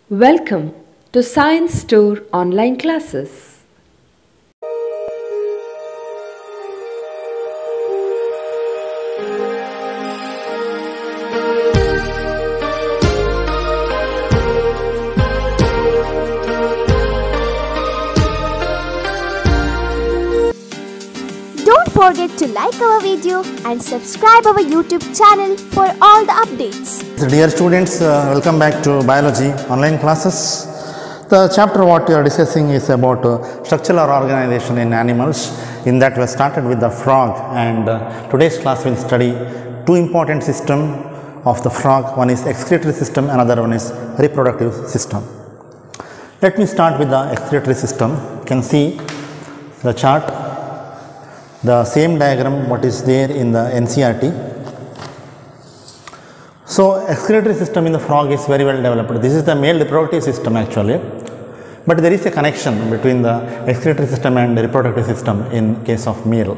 Welcome to Science Store online classes. Don't forget to like our video and subscribe our YouTube channel for all the updates. Dear students, welcome back to biology online classes. The chapter what we are discussing is about structural organization in animals. In that we started with the frog, and today's class will study two important systems of the frog. One is excretory system, another one is reproductive system. Let me start with the excretory system. You can see the chart, the same diagram what is there in the NCERT. So, excretory system in the frog is very well developed. This is the male reproductive system actually, but there is a connection between the excretory system and the reproductive system in case of male.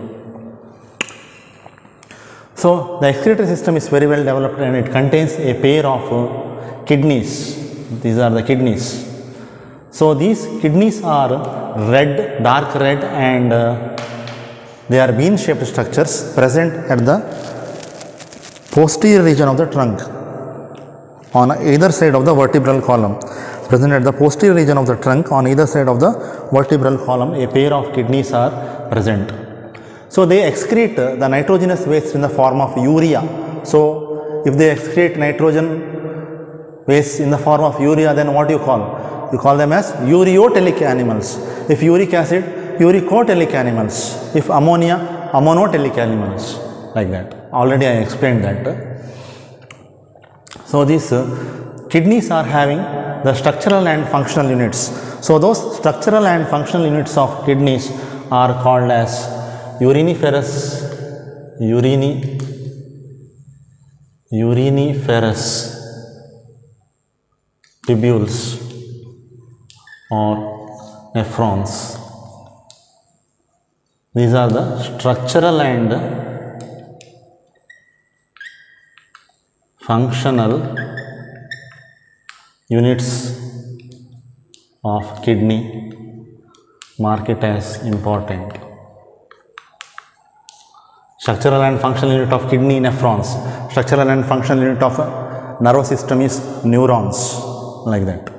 So, the excretory system is very well developed and it contains a pair of kidneys. These are the kidneys. So, these kidneys are red, dark red, and they are bean shaped structures present at the posterior region of the trunk on either side of the vertebral column. Present at the posterior region of the trunk on either side of the vertebral column, a pair of kidneys are present. So, they excrete the nitrogenous waste in the form of urea. So, if they excrete nitrogen waste in the form of urea, then what you call? You call them as ureotelic animals. If uric acid, uricotelic animals. If ammonia, ammonotelic animals, like that. Already I explained that. So, these kidneys are having the structural and functional units. So, those structural and functional units of kidneys are called as uriniferous tubules or nephrons. These are the structural and functional units of kidney. Mark it as important. Structural and functional unit of kidney, nephrons. Structural and functional unit of nervous system is neurons, like that.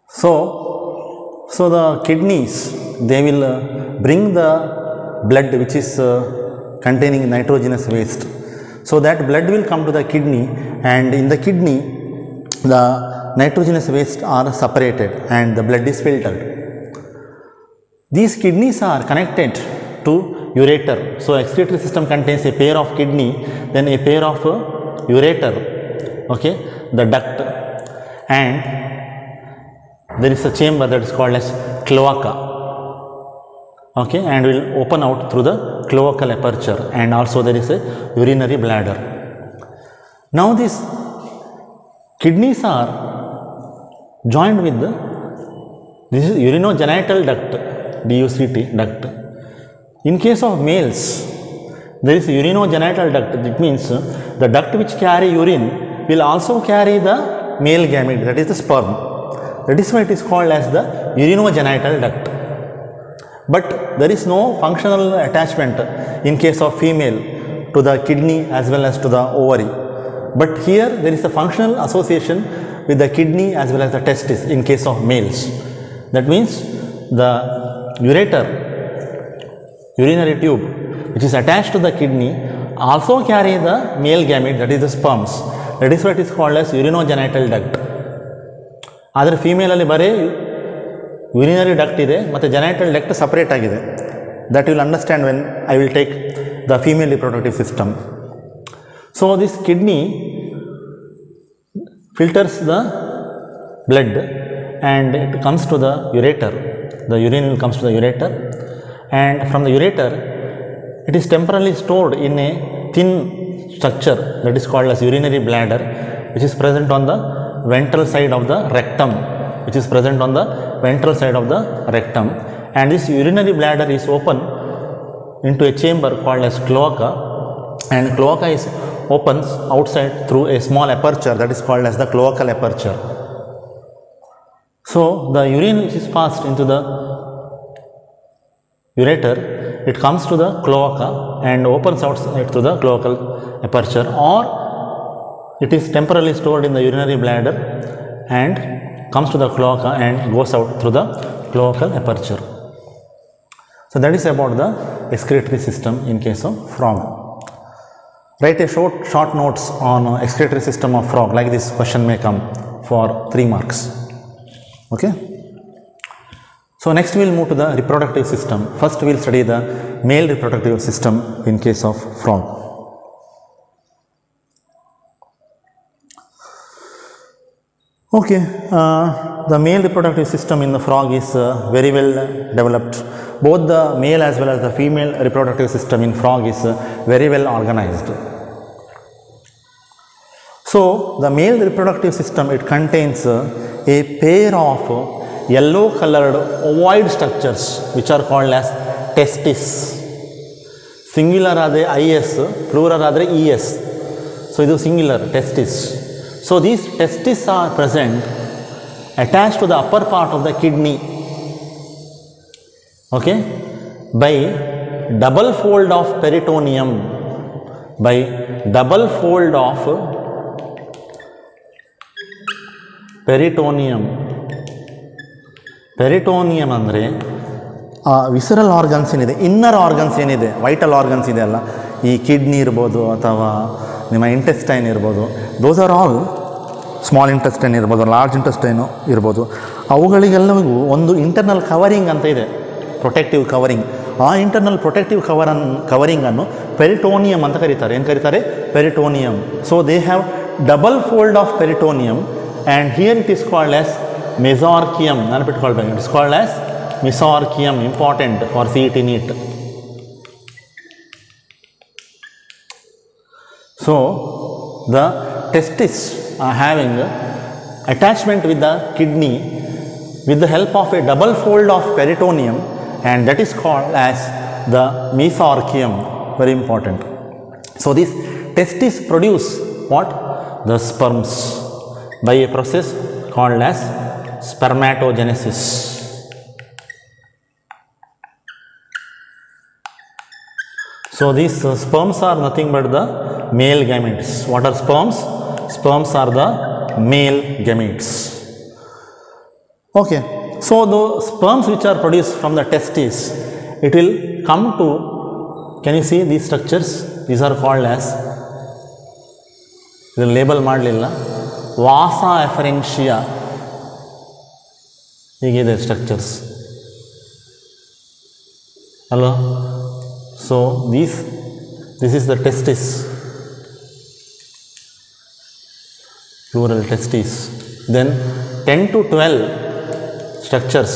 So the kidneys, they will bring the blood which is containing nitrogenous waste. So that blood will come to the kidney, and in the kidney the nitrogenous waste are separated and the blood is filtered. These kidneys are connected to ureter. So excretory system contains a pair of kidney, then a pair of ureter, okay, the duct, and there is a chamber that is called as cloaca, okay, and will open out through the cloacal aperture, and also there is a urinary bladder. Now these kidneys are joined with this is urinogenital duct, DUCT duct. In case of males, there is a urinogenital duct. That means the duct which carry urine will also carry the male gamete, that is the sperm. That is why it is called as the urinogenital duct. But there is no functional attachment in case of female to the kidney as well as to the ovary. But here there is a functional association with the kidney as well as the testis in case of males. That means the ureter, urinary tube which is attached to the kidney also carry the male gamete, that is the sperms. That is why it is called as urinogenital duct. ಆದರೆ ಫೀಮೇಲಲ್ಲಿ ಬರೀ urinary duct ಇದೆ ಮತ್ತು genital duct separate ಆಗಿದೆ. That will understand when I will take the female reproductive system. So this kidney filters the blood and it comes to the ureter. The urine will comes to the ureter, and from the ureter it is temporarily stored in a thin structure that is called as urinary bladder, which is present on the ventral side of the rectum, and this urinary bladder is open into a chamber called as cloaca, and cloaca is opens outside through a small aperture that is called as the cloacal aperture. So the urine which is passed into the ureter, it comes to the cloaca and opens outside through the cloacal aperture, or it is temporarily stored in the urinary bladder and comes to the cloaca and goes out through the cloacal aperture. So that is about the excretory system in case of frog. Write a short notes on excretory system of frog, like this question may come for 3 marks. Okay. So next we will move to the reproductive system. First we will study the male reproductive system in case of frog. Okay, the male reproductive system in the frog is very well developed. Both the male as well as the female reproductive system in frog is very well organized. So the male reproductive system, it contains a pair of yellow colored ovoid structures which are called as testis. Singular adre is, plural adre es. So it is singular, testis. So these testis are present attached to the upper part of the kidney, okay, by double fold of peritoneum, by double fold of peritoneum. Peritoneum ಅಂದರೆ visceral organs ಏನಿದೆ, inner organs ಏನಿದೆ, vital organs ಇದೆ ಅಲ್ಲ, ಈ kidney ಇರ್ಬೋದು ಅಥವಾ ನಿಮ್ಮ intestine ಇರ್ಬೋದು, those are all, small intestine ಇರ್ಬೋದು, ಲಾರ್ಜ್ ಇಂಟೆಸ್ಟೈನು ಇರ್ಬೋದು, ಅವುಗಳಿಗೆಲ್ಲರಿಗೂ ಒಂದು ಇಂಟರ್ನಲ್ ಕವರಿಂಗ್ ಅಂತ ಇದೆ, ಪ್ರೊಟೆಕ್ಟಿವ್ ಕವರಿಂಗ್. ಆ ಇಂಟರ್ನಲ್ ಪ್ರೊಟೆಕ್ಟಿವ್ ಕವರಿಂಗನ್ನು ಪೆರಿಟೋನಿಯಂ ಅಂತ ಕರೀತಾರೆ. ಏನು ಕರೀತಾರೆ? Peritoneum. So they have double fold of peritoneum and here it is called as mesorchium. ನೆನಪಿಟ್ಕೊಳ್ಬೇಕು, it is called as mesorchium. Important for CET NEET. So the testis are having attachment with the kidney with the help of a double fold of peritoneum, and that is called as the mesorchium. Very important. So these testis produce what? The sperms by a process called as spermatogenesis. So these sperms are nothing but the male gametes. What are sperms? Sperms are the male gametes. Okay. So the sperms which are produced from the testes, it will come to, can you see these structures? These are called as, the label ಮಾಡಲಿಲ್ಲ, ವಾಸಾ ಎಫರೆನ್ಷಿಯಾ. ಹೀಗಿದೆ structures ಅಲ್ವಾ? So this is the testis, plural testis. Then 10 to 12 structures,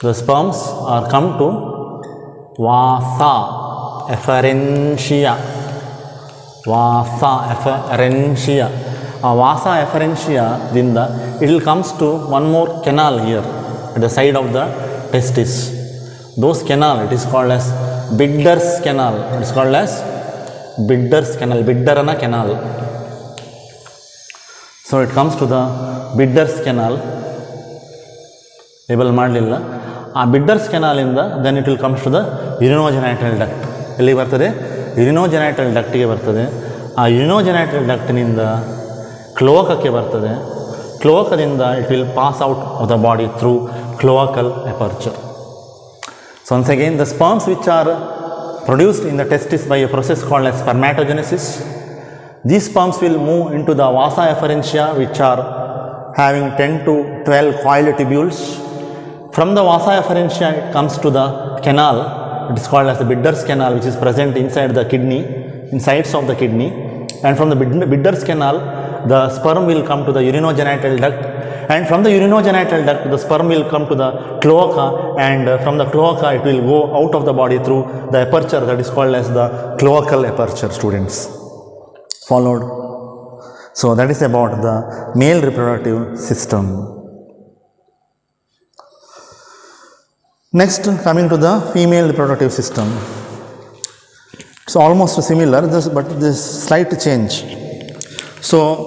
the sperms are come to vasa efferentia. Vasa efferentia. Vasa efferentia dinda it will comes to one more canal here at the side of the testis. Those canal, it is called as Bidder's canal. It is called as Bidder's canal. Bidderana canal. So it comes to the Bidder's canal. Label ಮಾಡಲಿಲ್ಲ. ಆ Bidder's canal ಇಂದ then it will comes to the urinogenital duct. ಎಲ್ಲಿ ಬರ್ತದೆ? urinogenital duct ಗೆ ಬರ್ತದೆ. ಆ urinogenital duct ನಿಂದ ಕ್ಲೋಕಕ್ಕೆ ಬರ್ತದೆ. ಕ್ಲೋಕದಿಂದ it will pass out of the body through cloacal aperture. So once again, the sperms which are produced in the testis by a process called as spermatogenesis, these sperms will move into the vasa efferentia, which are having 10 to 12 coiled tubules. From the vasa efferentia, it comes to the canal. It is called as the Bidder's canal, which is present inside the kidney, insides of the kidney. And from the Bidder's canal, the sperm will come to the urinogenital duct. And from the urinogenital duct, the sperm will come to the cloaca, and from the cloaca, it will go out of the body through the aperture that is called as the cloacal aperture, students. Followed. So that is about the male reproductive system. Next, coming to the female reproductive system. It's almost similar, but this slight change. So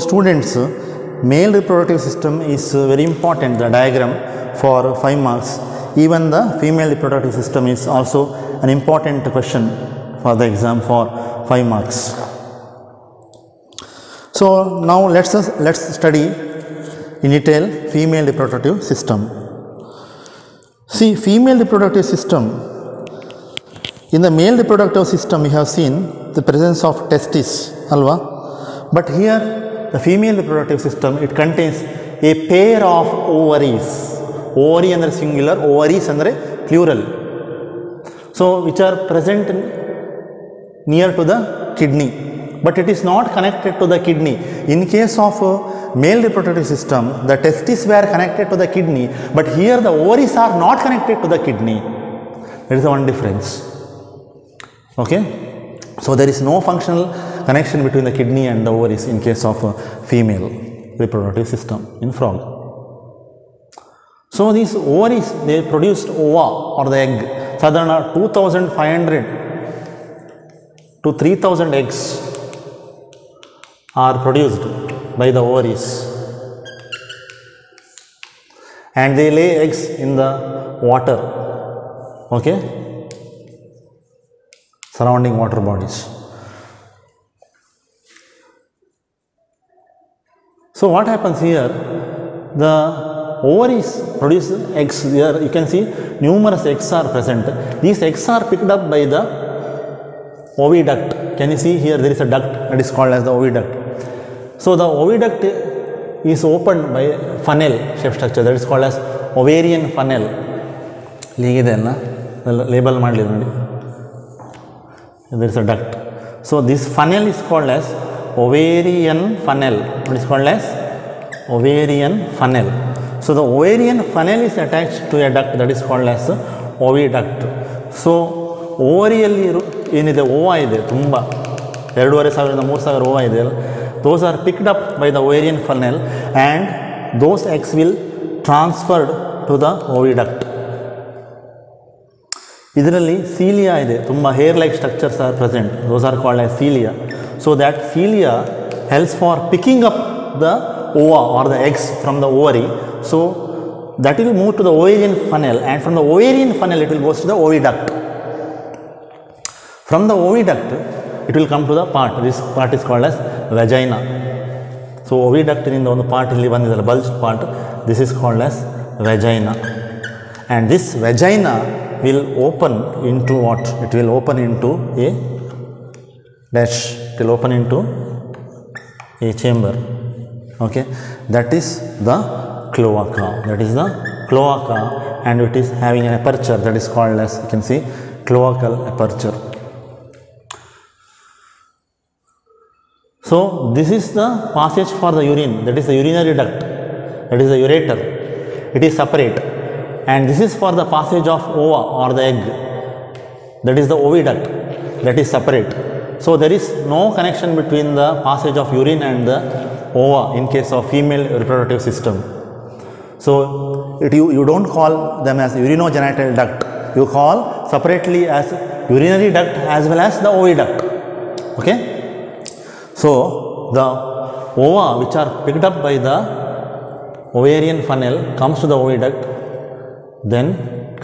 students, male reproductive system is very important, the diagram, for 5 marks. Even the female reproductive system is also an important question for the exam for 5 marks. So now let's study in detail female reproductive system. See, female reproductive system, in the male reproductive system we have seen the presence of testis, alva, but here the female reproductive system, it contains a pair of ovaries. Ovary andre singular, ovaries andre plural. So which are present near to the kidney, but it is not connected to the kidney. In case of male reproductive system, the testes were connected to the kidney, but here the ovaries are not connected to the kidney. There is one difference. Okay, so there is no functional connection between the kidney and the ovaries in case of female reproductive system in frog. So these ovaries, they produced ova or the egg. Sadharana 2500 to 3000 eggs are produced by the ovaries, and they lay eggs in the water, okay, surrounding water bodies. So what happens here, the ovaries produce eggs. Here you can see numerous eggs are present. These eggs are picked up by the oviduct. Can you see here there is a duct that is called as the oviduct. So the oviduct is opened by funnel shape structure, that is called as ovarian funnel. Label there is a duct. So this funnel is called as ovarian funnel. It is called as ovarian funnel. So the ovarian funnel is attached to a duct that is called as oviduct. So ovarially ಏನಿದೆ ಓವಾ ಇದೆ ತುಂಬ 2500-3000 ಓವಾ ಇದೆ, those are picked up by the ovarian funnel and those eggs will transferred to the oviduct. ಇದರಲ್ಲಿ cilia ಇದೆ, ತುಂಬ hair like structures are present, those are called as cilia. So that cilia helps for picking up the ova or the eggs from the ovary. So that will move to the ovarian funnel, and from the ovarian funnel it will go to the oviduct. From the oviduct it will come to the part, this part is called as vagina. So oviduct in the part is the bulged part, this is called as vagina, and this vagina will open into what? It will open into a dash, it will open into a chamber, okay, that is the cloaca, and it is having an aperture that is called as, you can see, cloacal aperture. So this is the passage for the urine, that is the urinary duct, that is the ureter, it is separate, and this is for the passage of ova or the egg, that is the oviduct, that is separate. So there is no connection between the passage of urine and the ova in case of female reproductive system. So you don't call them as urinogenital duct, you call separately as urinary duct as well as the oviduct, okay. So the ova which are picked up by the ovarian funnel comes to the oviduct, then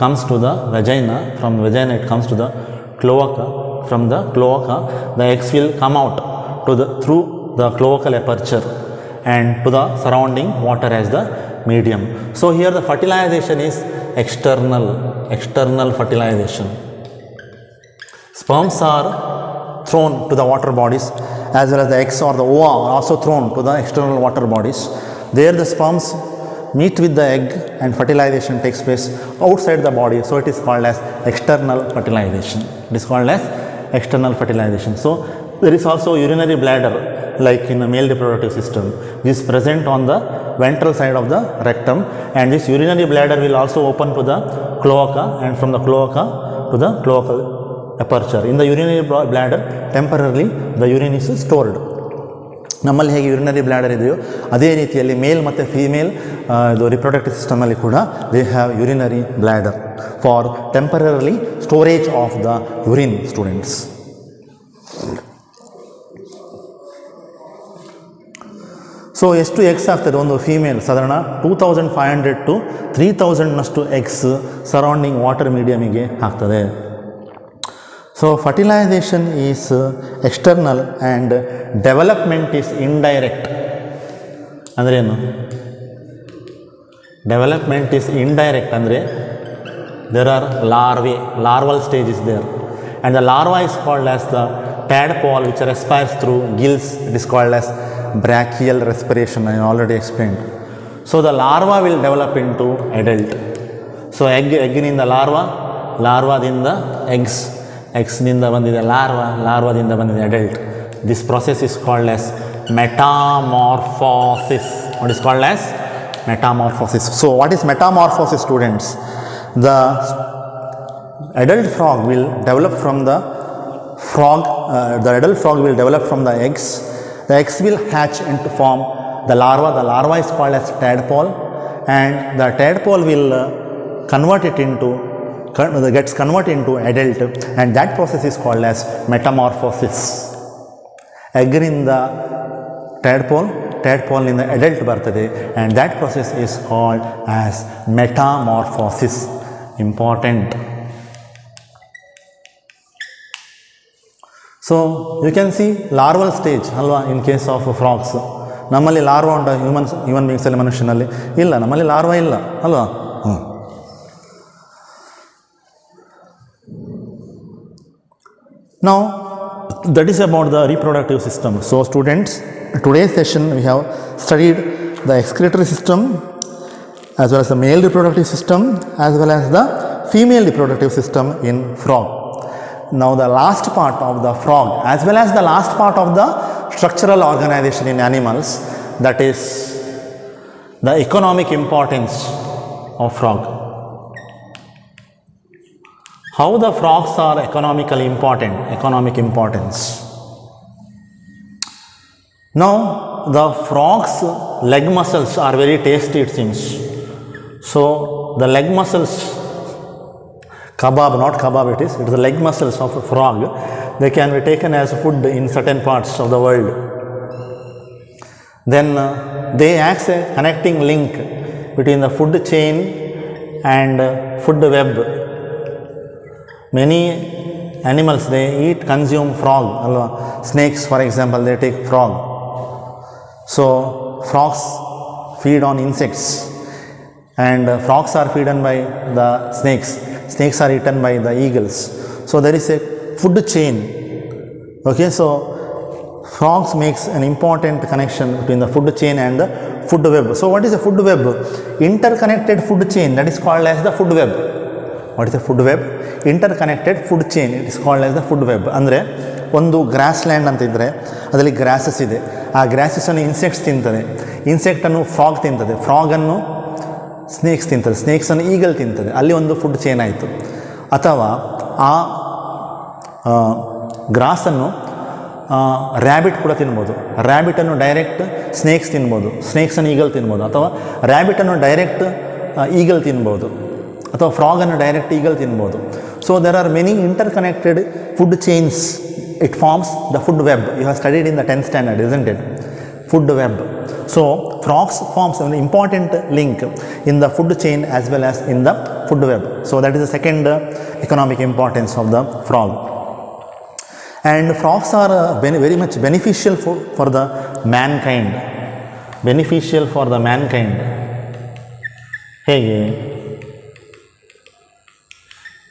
comes to the vagina, from vagina it comes to the cloaca, from the cloaca the eggs will come out to the through the cloacal aperture and to the surrounding water as the medium. So here the fertilization is external fertilization. Sperms are thrown to the water bodies, as well as the eggs or the ova are also thrown to the external water bodies. There the sperms meet with the egg and fertilization takes place outside the body. So it is called as external fertilization. It is called as external fertilization. So there is also urinary bladder, like in the male reproductive system. This is present on the ventral side of the rectum, and this urinary bladder will also open to the cloaca, and from the cloaca to the cloacal aperture. In the urinary bladder, temporarily the urine is stored. ನಮ್ಮಲ್ಲಿ ಹೇಗೆ urinary bladder ಇದೆಯೋ ಅದೇ ರೀತಿಯಲ್ಲಿ ಮೇಲ್ ಮತ್ತು female ಇದು reproductive ಸಿಸ್ಟಮಲ್ಲಿ ಕೂಡ they have urinary bladder for temporary storage of the urine students. So ಎಷ್ಟು eggs ಆಗ್ತದೆ ಒಂದು ಫೀಮೇಲ್? ಸಾಧಾರಣ 2500 to 3000ನಷ್ಟು ಎಗ್ಸ್ ಸರೌಂಡಿಂಗ್ ವಾಟರ್ ಮೀಡಿಯಮಿಗೆ ಆಗ್ತದೆ. So fertilization is external and development is indirect. ಅಂದರೆ ಏನು? Development is indirect ಅಂದರೆ there are larval stage is there, and the larva is called as the tadpole which respires through gills. It is called as brachial respiration. I already explained. So the larva will develop into adult. So egg in the larva ದಿಂದ eggs ನಿಂದ ಬಂದಿದೆ ಲಾರ್ವಾದಿಂದ ಬಂದಿದೆ adult. This process is called as metamorphosis. What is called as metamorphosis? So what is metamorphosis, students? The adult frog will develop from the adult frog will develop from the eggs. The eggs will hatch and form the larva. The larva is called as tadpole, and the tadpole will gets converted into adult, and that process is called as metamorphosis. Egg in the tadpole in the adult ಬರ್ತದೆ, and that process is called as metamorphosis. Important. So you can see larval stage ಅಲ್ವಾ in case of frogs. ನಮ್ಮಲ್ಲಿ larva ಉಂಟಾ human beings ಅಲ್ಲಿ? ಮನುಷ್ಯನಲ್ಲಿ ಇಲ್ಲ, ನಮ್ಮಲ್ಲಿ larva ಇಲ್ಲ ಅಲ್ವಾ? Now that is about the reproductive system. So students, today's session we have studied the excretory system as well as the male reproductive system as well as the female reproductive system in frog. Now the last part of the frog as well as the last part of the structural organization in animals, that is the economic importance of frog. How the frogs are economically important, economic importance. Now the frogs leg muscles are very tasty, it seems. So the leg muscles, not kebab it is the leg muscles of a frog. They can be taken as food in certain parts of the world. Then they act as a connecting link between the food chain and food web. Many animals, they consume frog. Snakes, for example, they take frog. So frogs feed on insects, and frogs are fed by the snakes. Snakes are eaten by the eagles. So there is a food chain. Okay, so frogs makes an important connection between the food chain and the food web. So what is a food web? Interconnected food chain, that is called as the food web. What is a food web? Interconnected food chain, it is called as the food web. ಅಂದರೆ ಒಂದು gross land ಅಂತ ಇದ್ದರೆ ಅದರಲ್ಲಿ grasses ಇದೆ, ಆ ಗ್ರಾಸಸನ್ನು insects ತಿಂತದೆ, ಇನ್ಸೆಕ್ಟನ್ನು frog ತಿಂತದೆ, ಫ್ರಾಗನ್ನು snakes ತಿಂತದೆ, ಸ್ನೇಕ್ಸನ್ನು ಈಗಲ್ ತಿಂತದೆ, ಅಲ್ಲಿ ಒಂದು ಫುಡ್ ಚೈನ್ ಆಯಿತು. ಅಥವಾ ಆ ಗ್ರಾಸನ್ನು ರ್ಯಾಬಿಟ್ ಕೂಡ ತಿನ್ಬೋದು, ರ್ಯಾಬಿಟನ್ನು ಡೈರೆಕ್ಟ್ ಸ್ನೇಕ್ಸ್ ತಿನ್ಬೋದು, ಸ್ನೇಕ್ಸನ್ನು ಈಗಲ್ ತಿನ್ಬೋದು, ಅಥವಾ ರ್ಯಾಬಿಟನ್ನು ಡೈರೆಕ್ಟ್ ಈಗಲ್ ತಿನ್ಬೋದು, ಅಥವಾ ಫ್ರಾಗನ್ನು ಡೈರೆಕ್ಟ್ ಈಗಲ್ ತಿನ್ಬೋದು. So there are many interconnected food chains. It forms the food web. You have studied in the 10th standard, isn't it? Food web. So frogs forms an important link in the food chain as well as in the food web. So that is the second economic importance of the frog. And frogs are very much beneficial for the mankind, beneficial for the mankind. Hege?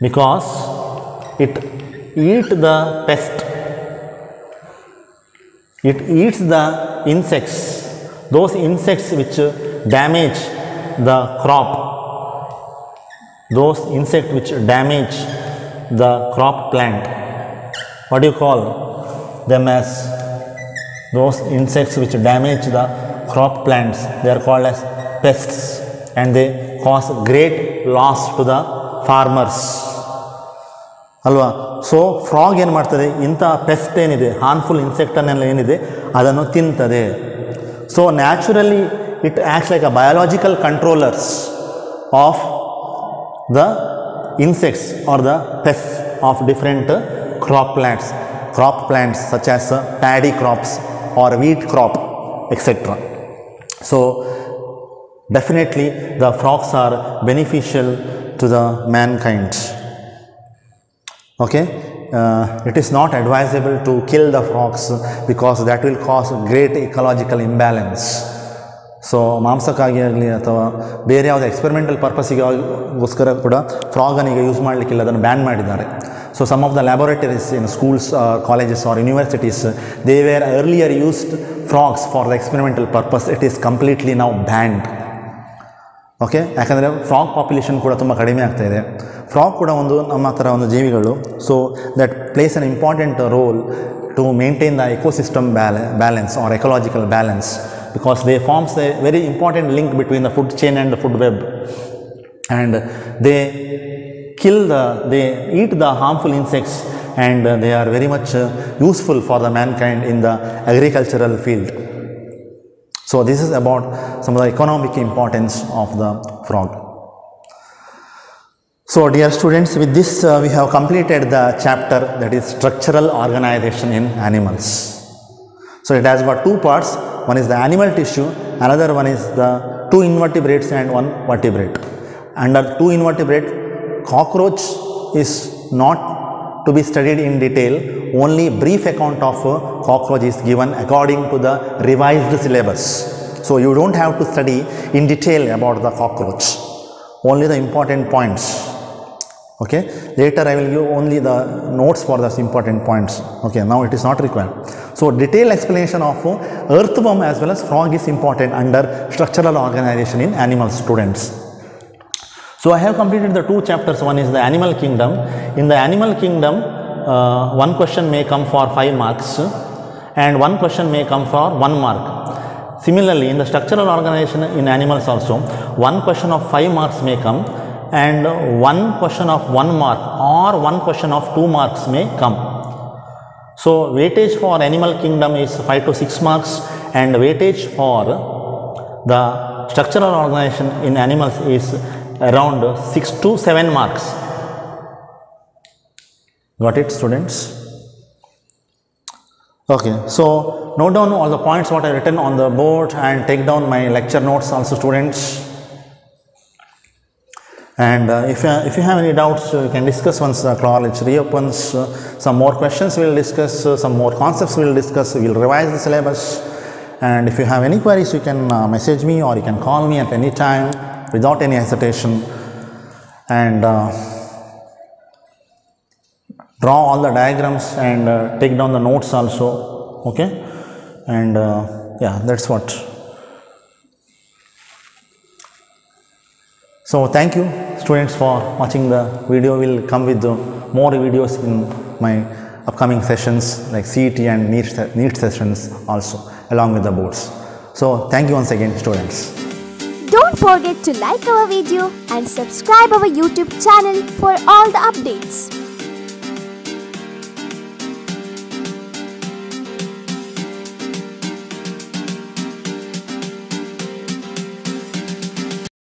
Because it eats the pest, it eats the insects, those insects which damage the crop, those insects which damage the crop plant. What do you call them as? Those insects which damage the crop plants, they are called as pests, and they cause great loss to the farmers. ಅಲ್ವಾ? So frog ಏನು ಮಾಡ್ತದೆ, ಇಂಥ pest ಏನಿದೆ, harmful ಇನ್ಸೆಕ್ಟನ್ನೆಲ್ಲ ಏನಿದೆ ಅದನ್ನು ತಿಂತದೆ. So naturally it acts like a biological controllers of the insects are the pest of different crop plants such as paddy crops or wheat crop, etc. So definitely the frogs are beneficial to the mankind. Okay, it is not advisable to kill the frogs because that will cause great ecological imbalance. So ಮಾಂಸಕ್ಕಾಗಿ ಆಗಲಿ ಅಥವಾ ಬೇರೆ ಯಾವುದೇ experimental ಪರ್ಪಸ್ಸಿಗೋಸ್ಕರ ಕೂಡ ಫ್ರಾಗನ್ನು ಈಗ use ಮಾಡಲಿಕ್ಕಿಲ್ಲ, ಅದನ್ನು ban ಮಾಡಿದ್ದಾರೆ. So some of the laboratories in schools, colleges or universities, they were earlier used frogs for the experimental purpose. It is completely now banned. Okay, ಯಾಕಂದರೆ ಫ್ರಾಗ್ ಪಾಪ್ಯುಲೇಷನ್ ಕೂಡ ತುಂಬ ಕಡಿಮೆ ಆಗ್ತಾ ಇದೆ. ಫ್ರಾಗ್ ಕೂಡ ಒಂದು ನಮ್ಮ ಥರ ಒಂದು ಜೀವಿಗಳು. So that plays an important role to maintain the ecosystem balance or ecological balance, because they forms a very important link between the food chain and the food web, and they eat the harmful insects, and they are very much useful for the mankind in the agricultural field. So this is about some of the economic importance of the frog. So dear students, with this we have completed the chapter that is structural organization in animals. So it has got two parts. One is the animal tissue, another one is the two invertebrates and one vertebrate. Under two invertebrate, cockroach is not to be studied in detail. Only brief account of cockroach is given according to the revised syllabus. So you don't have to study in detail about the cockroach, only the important points. Okay, later I will give only the notes for the important points. Okay, now it is not required. So detailed explanation of earthworm as well as frog is important under structural organization in animal students. So I have completed the two chapters. One is the animal kingdom. In the animal kingdom, one question may come for 5 marks and one question may come for 1 mark. Similarly, in the structural organization in animals also, one question of 5 marks may come and one question of 1 mark or one question of 2 marks may come. So weightage for animal kingdom is 5 to 6 marks, and weightage for the structural organization in animals is around 6 to 7 marks. Got it, students? Okay, so note down all the points what I written on the board and take down my lecture notes also, students. And if you have any doubts, you can discuss once the college reopens. Some more questions we will discuss, some more concepts we will discuss, we will revise the syllabus. And if you have any queries, you can message me or you can call me at any time without any hesitation. And draw all the diagrams and take down the notes also. Okay, and yeah, that's what. So thank you students for watching the video. We'll come with more videos in my upcoming sessions like CET and NEET sessions also along with the boards. So thank you once again, students. Don't forget to like our video and subscribe our YouTube channel for all the updates.